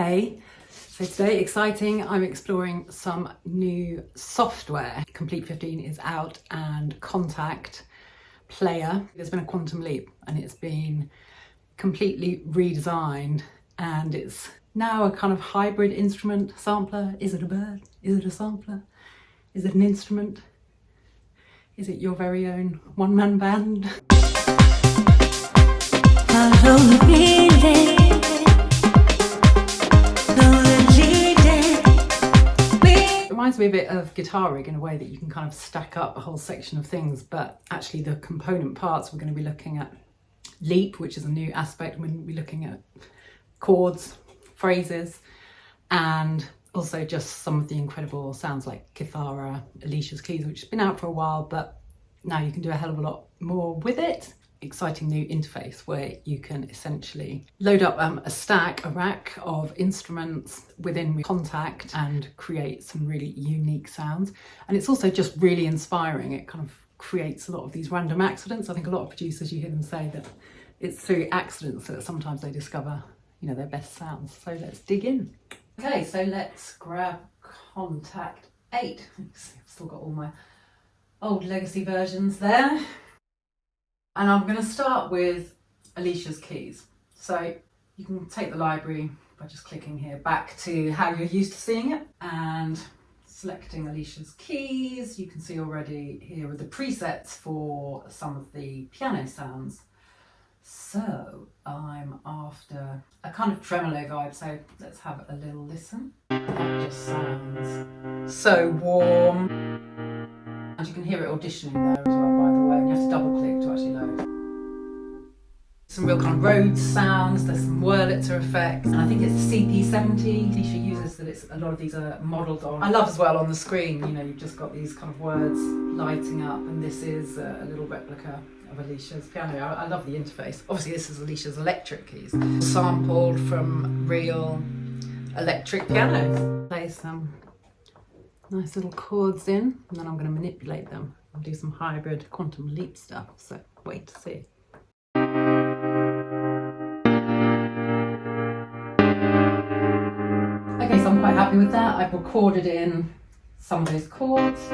Hey, so today, exciting, I'm exploring some new software. Komplete 15 is out and Kontact Player. There's been a quantum leap and it's been completely redesigned and it's now a kind of hybrid instrument sampler. Is it a bird? Is it a sampler? Is it an instrument? Is it your very own one-man band? Reminds me a bit of guitar rig in a way that you can kind of stack up a whole section of things, but actually the component parts, we're going to be looking at leap, which is a new aspect. We're going to be looking at chords, phrases, and also just some of the incredible sounds like Kithara, Alicia's keys, which has been out for a while, but now you can do a hell of a lot more with it. Exciting new interface where you can essentially load up a rack of instruments within Kontact and create some really unique sounds. And it's also just really inspiring. It kind of creates a lot of these random accidents. I think a lot of producers, you hear them say that it's through accidents that sometimes they discover, you know, their best sounds. So let's dig in. Okay, so let's grab Kontact 8. I've still got all my old legacy versions there. And I'm going to start with Alicia's keys. So you can take the library by just clicking here back to how you're used to seeing it and selecting Alicia's keys. You can see already here are the presets for some of the piano sounds. So I'm after a kind of tremolo vibe, so let's have a little listen. That just sounds so warm. And you can hear it auditioning there as well, by the way, and you have to double click to actually load. Some real kind of Rhodes sounds, there's some Wurlitzer effects, and I think it's CP70 Alicia uses that. It's a lot of these are modelled on. I love as well on the screen, you know, you've just got these kind of words lighting up, and this is a little replica of Alicia's piano. I love the interface. Obviously this is Alicia's electric keys, sampled from real electric pianos. Play some nice little chords in, and then I'm going to manipulate them and do some hybrid quantum leap stuff, so wait to see. Okay, so I'm quite happy with that. I've recorded in some of those chords.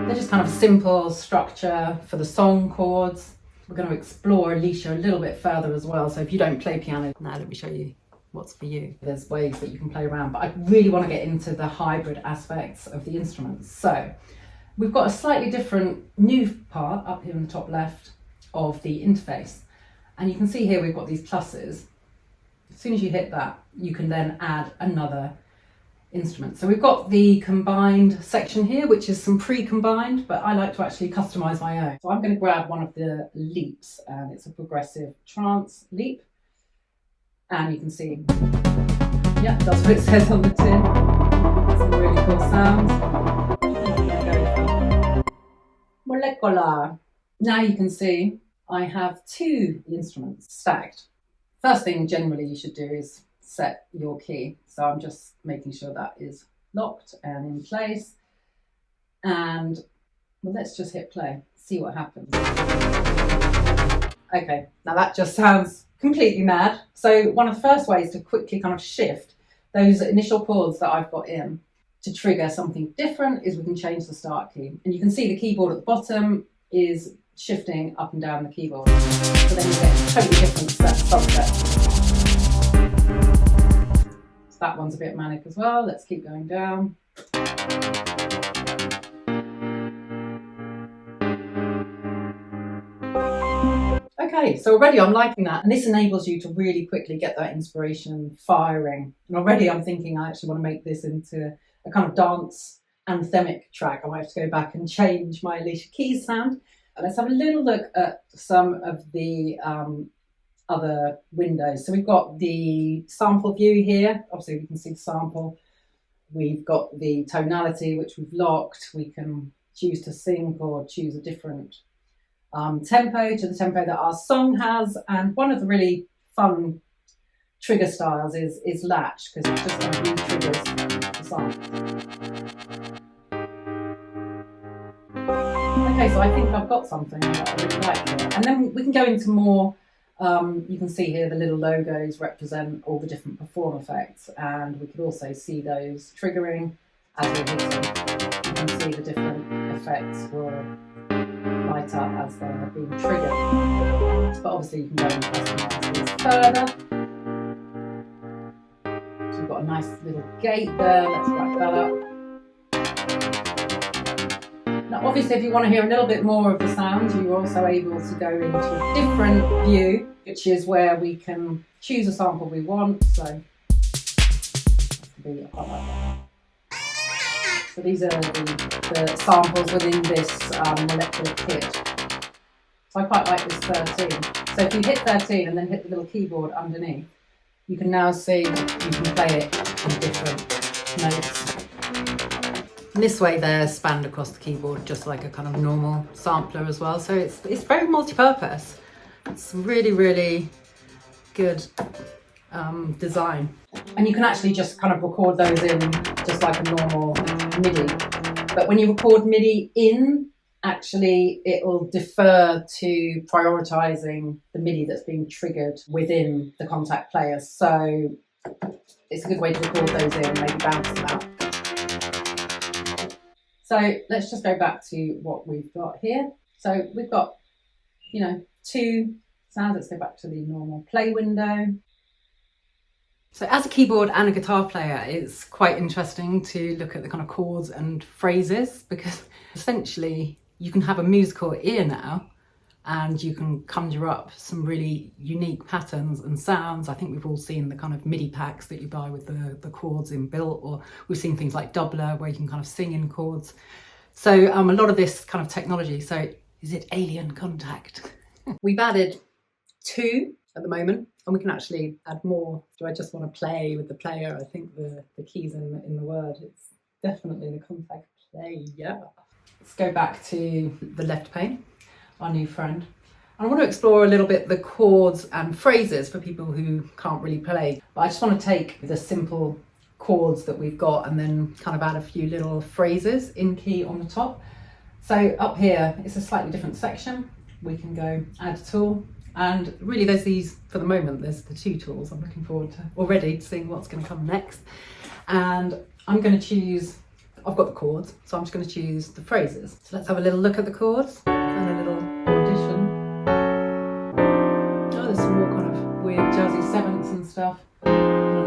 They're just kind of simple structure for the song chords. We're going to explore Alicia a little bit further as well, so if you don't play piano, now let me show you what's for you. There's ways that you can play around, but I really want to get into the hybrid aspects of the instruments. So we've got a slightly different new part up here in the top left of the interface, and you can see here we've got these pluses. As soon as you hit that, you can then add another instrument. So we've got the combined section here, which is some pre-combined, but I like to actually customize my own. So I'm going to grab one of the leaps, and it's a progressive trance leap. And you can see, yeah, that's what it says on the tin. Some really cool sounds. Molecular. Now you can see I have two instruments stacked. First thing generally you should do is set your key. So I'm just making sure that is locked and in place. And well, let's just hit play, see what happens. Okay, now that just sounds completely mad. So one of the first ways to quickly kind of shift those initial chords that I've got in to trigger something different is we can change the start key. And you can see the keyboard at the bottom is shifting up and down the keyboard. So then you get totally different subsets. So that one's a bit manic as well. Let's keep going down. Okay, so already I'm liking that, and this enables you to really quickly get that inspiration firing. And already I'm thinking I actually want to make this into a kind of dance anthemic track. I might have to go back and change my Alicia Keys sound. And let's have a little look at some of the other windows. So we've got the sample view here. Obviously we can see the sample. We've got the tonality, which we've locked. We can choose to sync or choose a different tempo to the tempo that our song has. And one of the really fun trigger styles is latch, because it just kind of re-triggers the song. Okay, so I think I've got something that I really like here. And then we can go into more You can see here the little logos represent all the different perform effects, and we could also see those triggering as we're hitting. You can see the different effects will light up as they're being triggered. But obviously you can go and customize these further. So we've got a nice little gate there. Let's wrap that up. Now obviously if you want to hear a little bit more of the sounds, you're also able to go into a different view, which is where we can choose a sample we want. So these are the samples within this molecular kit. So I quite like this 13. So if you hit 13 and then hit the little keyboard underneath, you can now see you can play it on different notes. And this way they're spanned across the keyboard just like a kind of normal sampler as well. So it's very multi-purpose. It's really, really good design. And you can actually just kind of record those in just like a normal MIDI. But when you record MIDI in, actually it'll defer to prioritizing the MIDI that's being triggered within the Kontact Player. So it's a good way to record those in and maybe bounce them out. So let's just go back to what we've got here. So we've got, you know, 2 sounds. Let's go back to the normal play window. So as a keyboard and a guitar player, it's quite interesting to look at the kind of chords and phrases, because essentially you can have a musical ear now and you can conjure up some really unique patterns and sounds. I think we've all seen the kind of MIDI packs that you buy with the chords inbuilt, or we've seen things like Doubler where you can kind of sing in chords. So a lot of this kind of technology. So is it alien contact? We've added 2 at the moment, and we can actually add more. Do I just want to play with the player? I think the keys in the word, it's definitely the Kontact Player. Let's go back to the left pane, our new friend. I want to explore a little bit the chords and phrases for people who can't really play. But I just want to take the simple chords that we've got and then kind of add a few little phrases in key on the top. So up here, it's a slightly different section. We can go add tool. And really there's these, for the moment, there's the 2 tools. I'm looking forward to already seeing what's going to come next. And I'm going to choose, I've got the chords, so I'm just going to choose the phrases. So let's have a little look at the chords and a little audition. Oh, there's some more kind of weird jazzy 7ths and stuff. A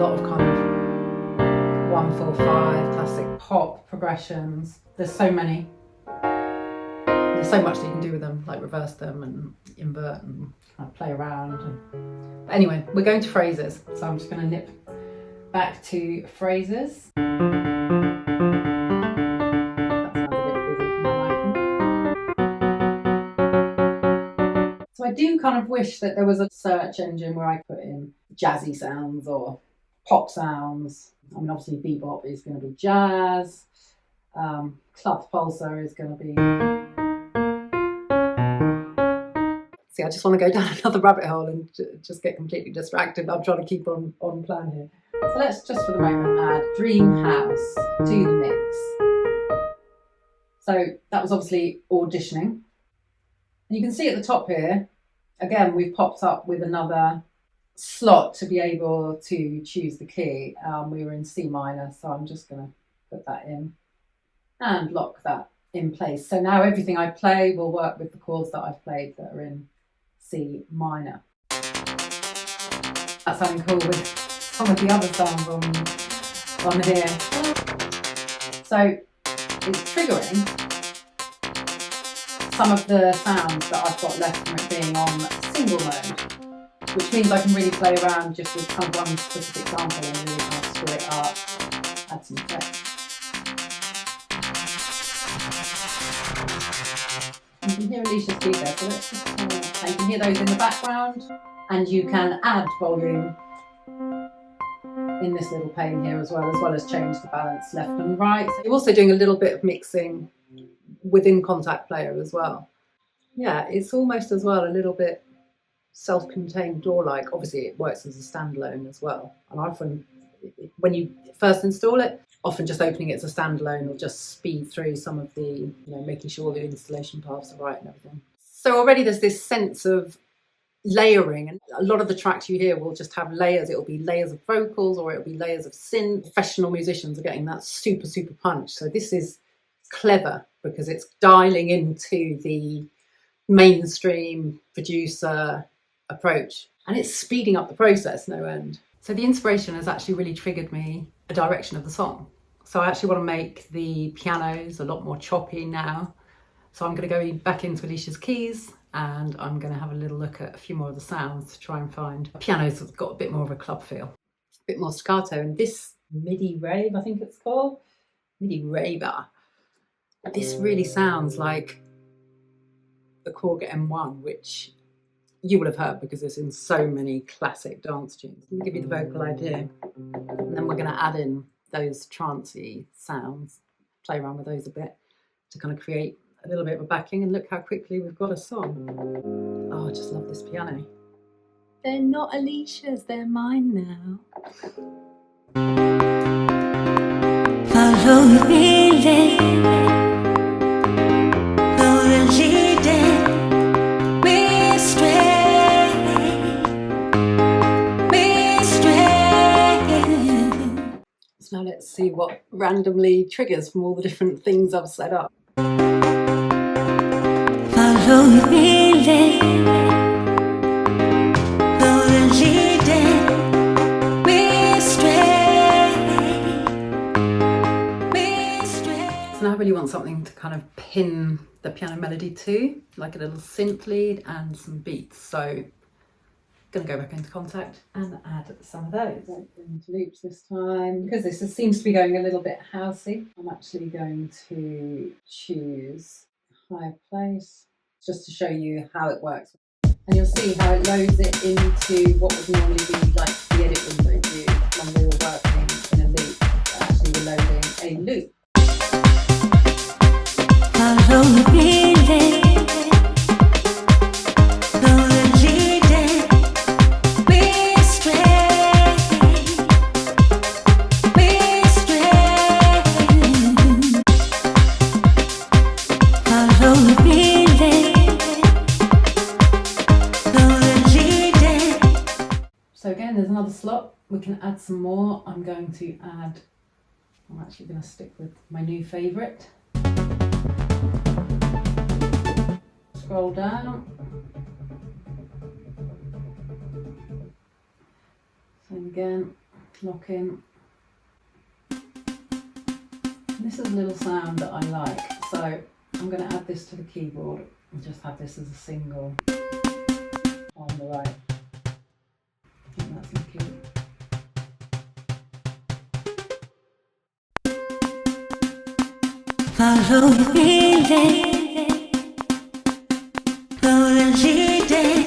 lot of kind of 1, 4, 5, classic pop progressions. There's so many. There's so much that you can do with them, like reverse them and invert and kind of play around. But anyway, we're going to phrases, so I'm just going to nip back to phrases. That sounds a bit busy for my liking. So I do kind of wish that there was a search engine where I put in jazzy sounds or pop sounds. I mean, obviously bebop is going to be jazz. Club pulsar is going to be... See, I just want to go down another rabbit hole and just get completely distracted. I'm trying to keep on plan here. So let's just for the moment add Dream House to the mix. So that was obviously auditioning. And you can see at the top here, again, we've popped up with another slot to be able to choose the key. We were in C minor, so I'm just going to put that in and lock that in place. So now everything I play will work with the chords that I've played that are in C minor. That's sounding cool with some of the other sounds on here. So it's triggering some of the sounds that I've got left from it being on single mode, which means I can really play around just with kind of one specific sample and really kind of screw it up, add some effects. You can hear Alicia's key there, so let's just you can hear those in the background, and you can add volume in this little pane here as well as change the balance left and right. So you're also doing a little bit of mixing within Kontact Player as well. Yeah, it's almost as well a little bit self-contained DAW-like. Obviously it works as a standalone as well, and often when you first install it, often just opening it as a standalone will just speed through some of the, you know, making sure the installation paths are right and everything. So already there's this sense of layering, and a lot of the tracks you hear will just have layers. It'll be layers of vocals or it'll be layers of synth. Professional musicians are getting that super punch. So this is clever because it's dialing into the mainstream producer approach, and it's speeding up the process no end. So the inspiration has actually really triggered me a direction of the song. So I actually want to make the pianos a lot more choppy now. So I'm going to go back into Alicia's keys and I'm going to have a little look at a few more of the sounds to try and find pianos that's got a bit more of a club feel, a bit more staccato. And this MIDI rave, I think it's called, MIDI raver, this really sounds like the Korg M1, which you will have heard because it's in so many classic dance tunes. Let me give you the vocal idea, and then we're going to add in those trancey sounds, play around with those a bit to kind of create a little bit of a backing, and look how quickly we've got a song. Oh, I just love this piano. They're not Alicia's, they're mine now. Follow your feeling, though the leading, be straight. So now let's see what randomly triggers from all the different things I've set up. Follow your feeling, though the leading, be straight. So now I really want something to kind of pin the piano melody to, like a little synth lead and some beats. So I'm going to go back into Kontact and add some of those. Into loops this time. Because this seems to be going a little bit housey, I'm actually going to choose a higher place, just to show you how it works. And you'll see how it loads it into what would normally be like the edit window view when we were working in a loop. Actually, we're loading a loop. Follow the feeling, though the leading, be straight, be straight. Follow the feeling, though the leading. So again, there's another slot. We can add some more. I'm actually going to stick with my new favourite. Scroll down. Same again, lock in. And this is a little sound that I like, so I'm going to add this to the keyboard and just have this as a single on the right. I think that's looking. Follow your feeling, though the leading.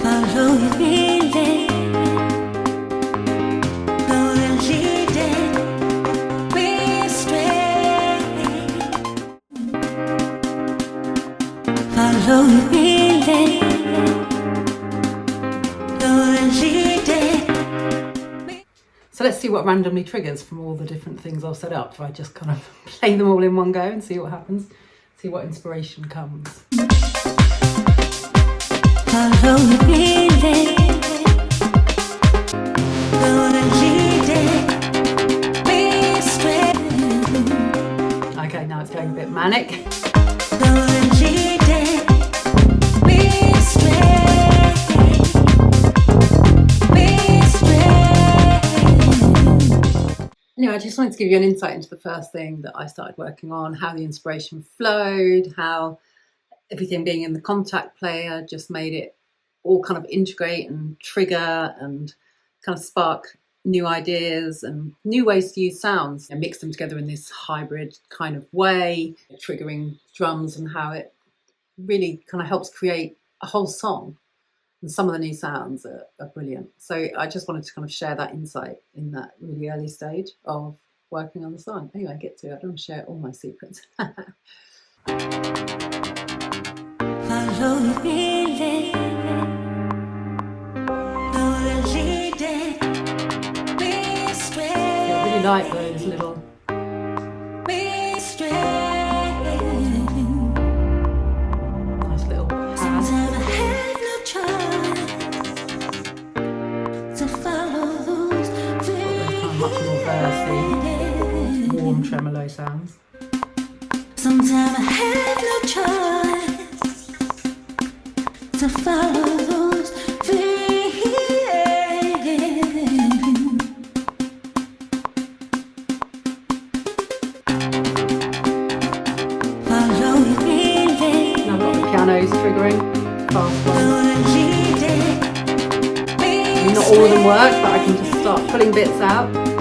Follow your feeling, though the leading. Be straight. Follow your feeling, though the leading. So let's see what randomly triggers from all the different things I've set up. If I just kind of play them all in one go and see what happens, see what inspiration comes. Follow the feeling, though the leading, be straight. Okay, now it's going a bit manic. Though the leading, be straight, be straight. Anyway, I just wanted to give you an insight into the first thing that I started working on, how the inspiration flowed, how everything being in the Kontact Player just made it all kind of integrate and trigger and kind of spark new ideas and new ways to use sounds and mix them together in this hybrid kind of way, triggering drums, and how it really kind of helps create a whole song. And some of the new sounds are brilliant. So I just wanted to kind of share that insight in that really early stage of working on the song. Anyway, get to it. I don't want to share all my secrets. Follow the feeling, though the leading, be straight. I really like those little. Be straight. Nice little. much more versy, warm tremolo sounds. Sometimes I have no choice to follow those feelings. Follow your feelings. Now I've got the pianos triggering, fast ones. Not all of them work, but I can just start pulling bits out.